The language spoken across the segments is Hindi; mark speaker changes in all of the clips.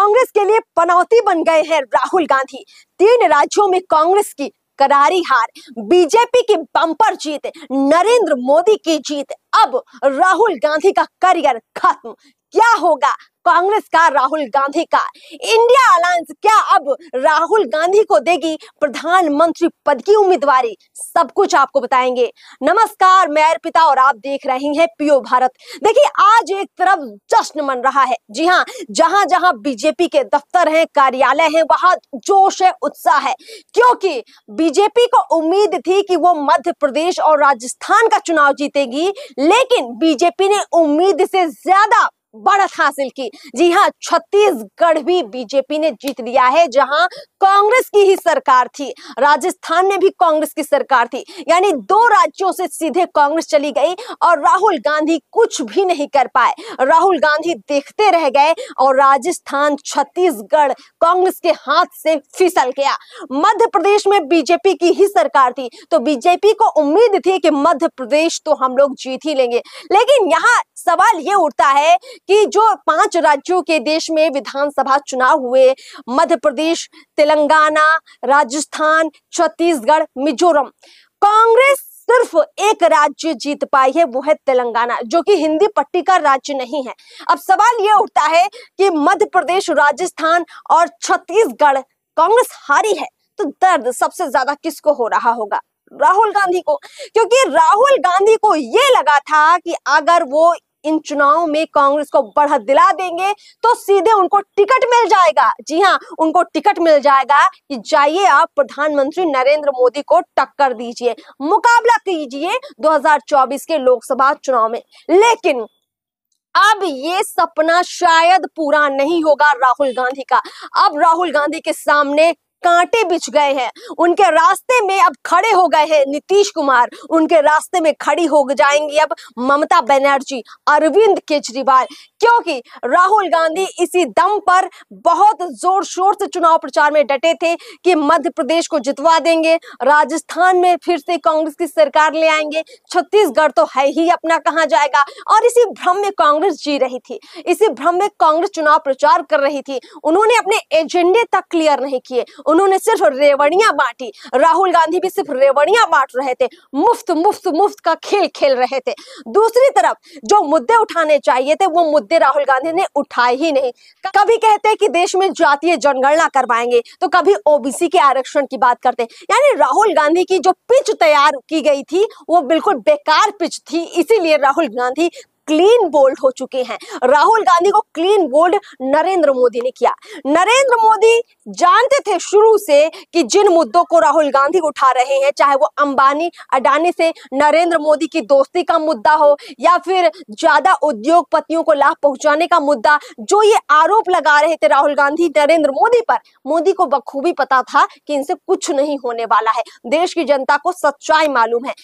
Speaker 1: कांग्रेस के लिए पनौती बन गए हैं राहुल गांधी। 3 राज्यों में कांग्रेस की करारी हार, बीजेपी की बम्पर जीत, नरेंद्र मोदी की जीत। अब राहुल गांधी का करियर खत्म। क्या होगा कांग्रेस का, राहुल गांधी का? इंडिया अलायंस क्या अब राहुल गांधी को देगी प्रधानमंत्री पद की उम्मीदवारी? सब कुछ आपको बताएंगे। नमस्कार, मैं अर्पिता और आप देख रहे हैं पीओ भारत। देखिए, आज एक तरफ जश्न मन रहा है। जी हाँ, जहां जहां बीजेपी के दफ्तर हैं, कार्यालय हैं, वहां जोश है, उत्साह है, क्योंकि बीजेपी को उम्मीद थी कि वो मध्य प्रदेश और राजस्थान का चुनाव जीतेगी, लेकिन बीजेपी ने उम्मीद से ज्यादा बढ़त हासिल की। जी हां, छत्तीसगढ़ भी बीजेपी ने जीत लिया है, जहां कांग्रेस की ही सरकार थी। राजस्थान में भी कांग्रेस की सरकार थी, यानी 2 राज्यों से सीधे कांग्रेस चली गई और राहुल गांधी कुछ भी नहीं कर पाए। राहुल गांधी देखते रह गए और राजस्थान, छत्तीसगढ़ कांग्रेस के हाथ से फिसल गया। मध्य प्रदेश में बीजेपी की ही सरकार थी, तो बीजेपी को उम्मीद थी कि मध्य प्रदेश तो हम लोग जीत ही लेंगे। लेकिन यहाँ सवाल ये उठता है कि जो 5 राज्यों के देश में विधानसभा चुनाव हुए, मध्य प्रदेश, तेलंगाना, राजस्थान, छत्तीसगढ़, मिजोरम, कांग्रेस सिर्फ एक राज्य जीत पाई है, वो है तेलंगाना, जो कि हिंदी पट्टी का राज्य नहीं है। अब सवाल ये उठता है कि मध्य प्रदेश, राजस्थान और छत्तीसगढ़ कांग्रेस हारी है, तो दर्द सबसे ज्यादा किसको हो रहा होगा? राहुल गांधी को, क्योंकि राहुल गांधी को ये लगा था कि अगर वो इन चुनाव में कांग्रेस को बढ़त दिला देंगे तो सीधे उनको टिकट मिल जाएगा। जी हाँ, उनको टिकट मिल जाएगा कि जाइए आप प्रधानमंत्री नरेंद्र मोदी को टक्कर दीजिए, मुकाबला कीजिए 2024 के लोकसभा चुनाव में। लेकिन अब ये सपना शायद पूरा नहीं होगा राहुल गांधी का। अब राहुल गांधी के सामने कांटे बिछ गए हैं, उनके रास्ते में अब खड़े हो गए हैं नीतीश कुमार, उनके रास्ते में खड़ी हो जाएंगी अब ममता बनर्जी, अरविंद केजरीवाल, क्योंकि राहुल गांधी इसी दम पर बहुत जोर शोर से चुनाव प्रचार में डटे थे कि मध्य प्रदेश को जितवा देंगे, राजस्थान में फिर से कांग्रेस की सरकार ले आएंगे, छत्तीसगढ़ तो है ही अपना, कहां जाएगा। और इसी भ्रम में कांग्रेस जी रही थी, इसी भ्रम में कांग्रेस चुनाव प्रचार कर रही थी। उन्होंने अपने एजेंडे तक क्लियर नहीं किए, उन्होंने सिर्फ रेवड़ियां बांटी। राहुल गांधी भी सिर्फ रेवड़ियां बांट रहे थे, मुफ्त मुफ्त मुफ्त का खेल खेल रहे थे। दूसरी तरफ जो मुद्दे उठाने चाहिए थे वो मुद्दे राहुल गांधी ने उठाए ही नहीं। कभी कहते कि देश में जातीय जनगणना करवाएंगे, तो कभी ओबीसी के आरक्षण की बात करते। यानी राहुल गांधी की जो पिच तैयार की गई थी वो बिल्कुल बेकार पिच थी, इसीलिए राहुल गांधी क्लीन बोल्ड हो चुके हैं। राहुल गांधी को क्लीन बोल्ड नरेंद्र मोदी ने किया। नरेंद्र मोदी जानते थे शुरू से कि जिन मुद्दों को राहुल गांधी उठा रहे हैं, चाहे वो अंबानी अडानी से नरेंद्र मोदी की दोस्ती का मुद्दा हो या फिर ज्यादा उद्योगपतियों को लाभ पहुंचाने का मुद्दा, जो ये आरोप लगा रहे थे राहुल गांधी नरेंद्र मोदी पर, मोदी को बखूबी पता था कि इनसे कुछ नहीं होने वाला है। देश की जनता को सच्चाई मालूम है।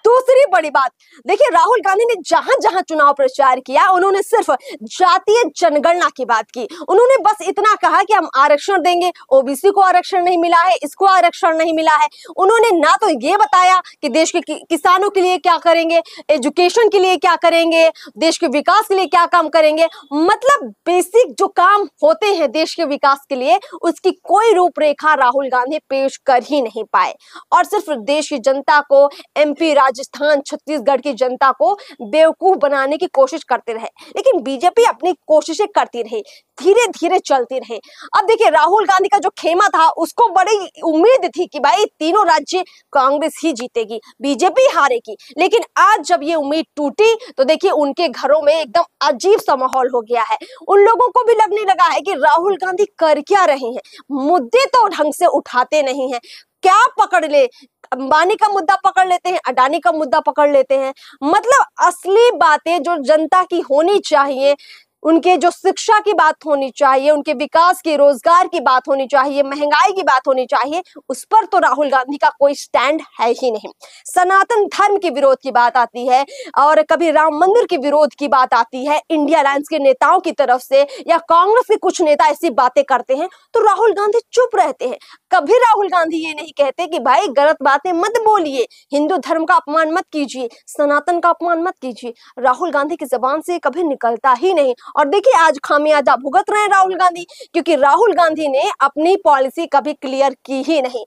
Speaker 1: दूसरी बड़ी बात, देखिए राहुल गांधी ने जहां जहां चुनाव प्रचार किया, उन्होंने सिर्फ जातीय जनगणना की बात की। उन्होंने बस इतना कहा कि हम आरक्षण देंगे, ओबीसी को आरक्षण नहीं मिला है, इसको आरक्षण नहीं मिला है। उन्होंने ना तो ये बताया कि देश के किसानों के लिए क्या करेंगे, एजुकेशन के लिए क्या करेंगे, देश के विकास के लिए क्या काम करेंगे। मतलब बेसिक जो काम होते हैं देश के विकास के लिए, उसकी कोई रूपरेखा राहुल गांधी पेश कर ही नहीं पाए और सिर्फ देश की जनता को, एमपी, राजस्थान, छत्तीसगढ़ की जनता को बेवकूफ बनाने की कोशिश करते रहे। लेकिन बीजेपी अपनी कोशिशें करती रही, धीरे धीरे चलती रही। अब देखिए राहुल गांधी का जो खेमा था, उसको बड़ी उम्मीद थी कि भाई तीनों राज्य कांग्रेस ही जीतेगी, बीजेपी हारेगी। लेकिन आज जब ये उम्मीद टूटी तो देखिए उनके घरों में एकदम अजीब सा माहौल हो गया है। उन लोगों को भी लगने लगा है कि राहुल गांधी कर क्या रहे हैं, मुद्दे तो ढंग से उठाते नहीं है। क्या पकड़ ले, अंबानी का मुद्दा पकड़ लेते हैं, अडानी का मुद्दा पकड़ लेते हैं। मतलब असली बातें जो जनता की होनी चाहिए, उनके जो शिक्षा की बात होनी चाहिए, उनके विकास की, रोजगार की बात होनी चाहिए, महंगाई की बात होनी चाहिए, उस पर तो राहुल गांधी का कोई स्टैंड है ही नहीं। सनातन धर्म के विरोध की बात आती है और कभी राम मंदिर के विरोध की बात आती है इंडिया अलायंस के नेताओं की तरफ से, या कांग्रेस के कुछ नेता ऐसी बातें करते हैं तो राहुल गांधी चुप रहते हैं। कभी राहुल गांधी ये नहीं कहते कि भाई गलत बातें मत बोलिए, हिंदू धर्म का अपमान मत कीजिए, सनातन का अपमान मत कीजिए। राहुल गांधी की जबान से कभी निकलता ही नहीं और देखिए आज खामियाजा भुगत रहे हैं राहुल गांधी, क्योंकि राहुल गांधी ने अपनी पॉलिसी कभी क्लियर की ही नहीं।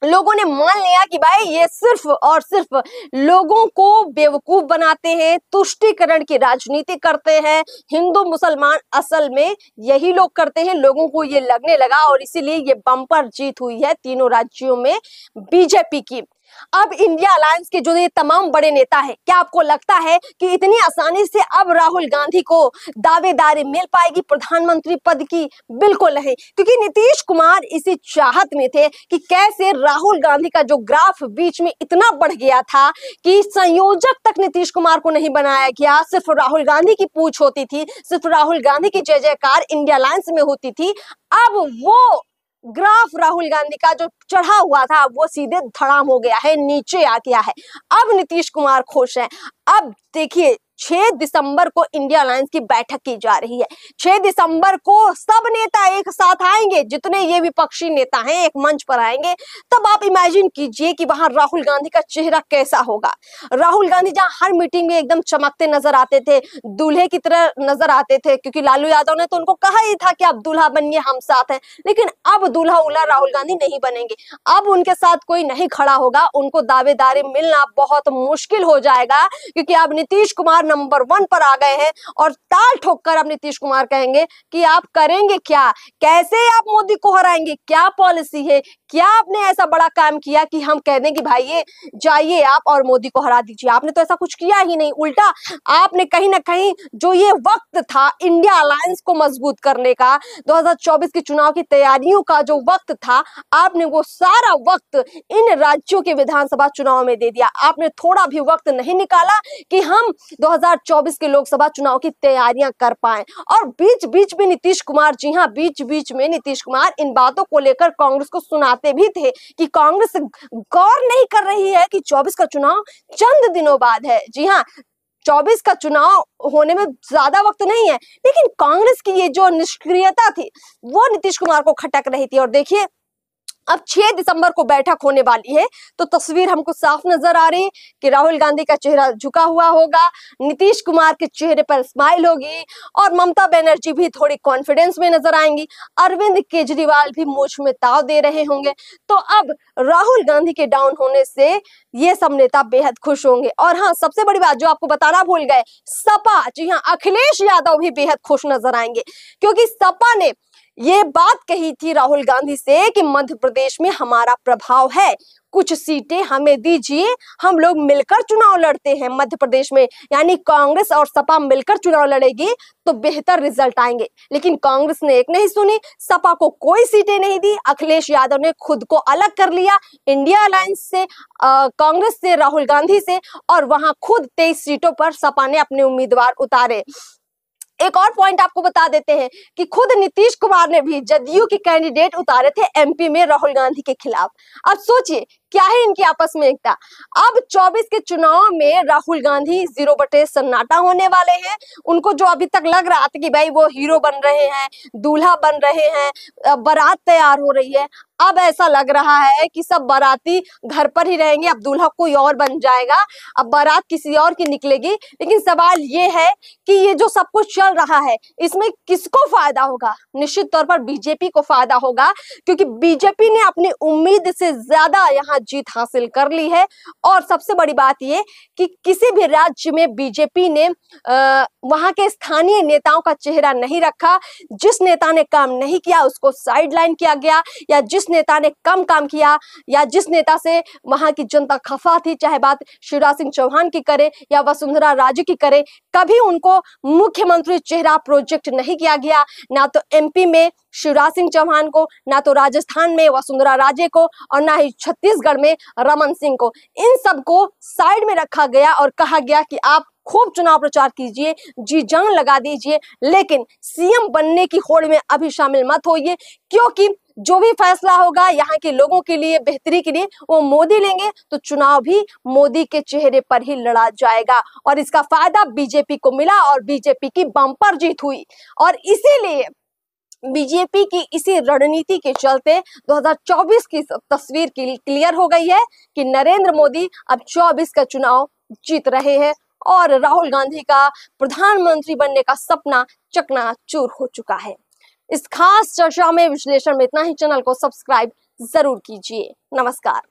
Speaker 1: लोगों ने मान लिया कि भाई ये सिर्फ और सिर्फ लोगों को बेवकूफ बनाते हैं, तुष्टीकरण की राजनीति करते हैं, हिंदू मुसलमान असल में यही लोग करते हैं, लोगों को ये लगने लगा और इसीलिए ये बम्पर जीत हुई है तीनों राज्यों में बीजेपी की। अब इंडिया अलायंस के जो ये तमाम बड़े नेता हैं, क्या आपको लगता है कि इतनी आसानी से अब राहुल गांधी को दावेदारी मिल पाएगी प्रधानमंत्री पद की? बिल्कुल नहीं, क्योंकि नीतीश कुमार इसी चाहत में थे कि कैसे राहुल गांधी का जो ग्राफ बीच में इतना बढ़ गया था कि संयोजक तक नीतीश कुमार को नहीं बनाया गया, सिर्फ राहुल गांधी की पूछ होती थी, सिर्फ राहुल गांधी की जय जयकार इंडिया अलायंस में होती थी। अब वो ग्राफ राहुल गांधी का जो चढ़ा हुआ था वो सीधे धड़ाम हो गया है, नीचे आ गया है। अब नीतीश कुमार खुश हैं। अब देखिए 6 दिसंबर को इंडिया अलायंस की बैठक की जा रही है। 6 दिसंबर को सब नेता एक साथ आएंगे, जितने ये विपक्षी नेता हैं एक मंच पर आएंगे। तब आप इमेजिन कीजिए कि वहां राहुल गांधी का चेहरा कैसा होगा। राहुल गांधी जहां हर मीटिंग में एकदम चमकते नजर आते थे, दूल्हे की तरह नजर आते थे, क्योंकि लालू यादव ने तो उनको कहा ही था कि आप दूल्हा बनिए, हम साथ हैं। लेकिन अब दूल्हा उल्हा राहुल गांधी नहीं बनेंगे। अब उनके साथ कोई नहीं खड़ा होगा, उनको दावेदारी मिलना बहुत मुश्किल हो जाएगा, क्योंकि अब नीतीश कुमार नंबर 1 पर आ गए हैं और ताल ठोककर अब नीतीश कुमार कहेंगे कि आप करेंगे क्या, कैसे आप मोदी को हराएंगे, क्या पॉलिसी है, क्या आपने ऐसा बड़ा काम किया कि हम कह दें कि भाई ये जाइए आप और मोदी को हरा दीजिए। आपने तो ऐसा कुछ किया ही नहीं, उल्टा आपने कहीं ना कहीं जो ये वक्त था इंडिया अलायंस को मजबूत करने का, 2024 के चुनाव की तैयारियों का जो वक्त था, आपने वो सारा वक्त इन राज्यों के विधानसभा चुनाव में दे दिया। आपने थोड़ा भी वक्त नहीं निकाला कि हम 2024 के लोकसभा चुनाव की तैयारियां कर पाए। और बीच बीच में नीतीश कुमार, जी हाँ, बीच बीच में नीतीश कुमार इन बातों को लेकर कांग्रेस को सुनाते भी थे कि कांग्रेस गौर नहीं कर रही है कि 24 का चुनाव चंद दिनों बाद है। जी हाँ, 24 का चुनाव होने में ज्यादा वक्त नहीं है, लेकिन कांग्रेस की ये जो निष्क्रियता थी वो नीतीश कुमार को खटक रही थी। और देखिए अब 6 दिसंबर को बैठक होने वाली है, तो तस्वीर हमको साफ नजर आ रही है कि राहुल गांधी का चेहरा झुका हुआ होगा, नीतीश कुमार के चेहरे पर स्माइल होगी और ममता बनर्जी भी थोड़ी कॉन्फिडेंस में नजर आएंगी, अरविंद केजरीवाल भी मूंछ में ताव दे रहे होंगे। तो अब राहुल गांधी के डाउन होने से ये सब नेता बेहद खुश होंगे। और हाँ, सबसे बड़ी बात जो आपको बताना भूल गए, सपा, जी हाँ, अखिलेश यादव भी बेहद खुश नजर आएंगे, क्योंकि सपा ने ये बात कही थी राहुल गांधी से कि मध्य प्रदेश में हमारा प्रभाव है, कुछ सीटें हमें दीजिए, हम लोग मिलकर चुनाव लड़ते हैं मध्य प्रदेश में, यानी कांग्रेस और सपा मिलकर चुनाव लड़ेगी तो बेहतर रिजल्ट आएंगे। लेकिन कांग्रेस ने एक नहीं सुनी, सपा को कोई सीटें नहीं दी, अखिलेश यादव ने खुद को अलग कर लिया इंडिया अलायंस से, कांग्रेस से, राहुल गांधी से, और वहां खुद 23 सीटों पर सपा ने अपने उम्मीदवार उतारे। एक और पॉइंट आपको बता देते हैं कि खुद नीतीश कुमार ने भी जदयू के कैंडिडेट उतारे थे एमपी में राहुल गांधी के खिलाफ। अब सोचिए क्या है इनकी आपस में एकता। अब 24 के चुनाव में राहुल गांधी 0 सन्नाटा होने वाले हैं। उनको जो अभी तक लग रहा था कि भाई वो हीरो बन रहे हैं, दूल्हा बन रहे हैं, बारात तैयार हो रही है, अब ऐसा लग रहा है कि सब बाराती घर पर ही रहेंगे, अब दूल्हा कोई और बन जाएगा, अब बारात किसी और की निकलेगी। लेकिन सवाल ये है कि ये जो सब कुछ चल रहा है इसमें किसको फायदा होगा? निश्चित तौर पर बीजेपी को फायदा होगा, क्योंकि बीजेपी ने अपनी उम्मीद से ज्यादा यहाँ जीत हासिल कर ली है। और सबसे बड़ी बात ये कि किसी भी राज्य में बीजेपी ने वहां के स्थानीय नेताओं का चेहरा नहीं रखा। जिस नेता ने काम नहीं किया उसको साइडलाइन किया गया, या जिस नेता ने कम काम किया, या जिस नेता से वहां की जनता खफा थी, चाहे बात शिवराज सिंह चौहान की करे या वसुंधरा राजे की करे, कभी उनको मुख्यमंत्री चेहरा प्रोजेक्ट नहीं किया गया। ना तो एमपी में शिवराज सिंह चौहान को, ना तो राजस्थान में वसुंधरा राजे को, और ना ही छत्तीसगढ़ में रमन सिंह को। इन सबको साइड में रखा गया और कहा गया कि आप खूब चुनाव प्रचार कीजिए, जी जान लगा दीजिए, लेकिन सीएम बनने की होड़ में अभी शामिल मत होइए, क्योंकि जो भी फैसला होगा यहाँ के लोगों के लिए, बेहतरी के लिए, वो मोदी लेंगे, तो चुनाव भी मोदी के चेहरे पर ही लड़ा जाएगा। और इसका फायदा बीजेपी को मिला और बीजेपी की बम्पर जीत हुई। और इसीलिए बीजेपी की इसी रणनीति के चलते 2024 की तस्वीर क्लियर हो गई है कि नरेंद्र मोदी अब 24 का चुनाव जीत रहे हैं और राहुल गांधी का प्रधानमंत्री बनने का सपना चकनाचूर हो चुका है। इस खास चर्चा में विश्लेषण में इतना ही। चैनल को सब्सक्राइब जरूर कीजिए। नमस्कार।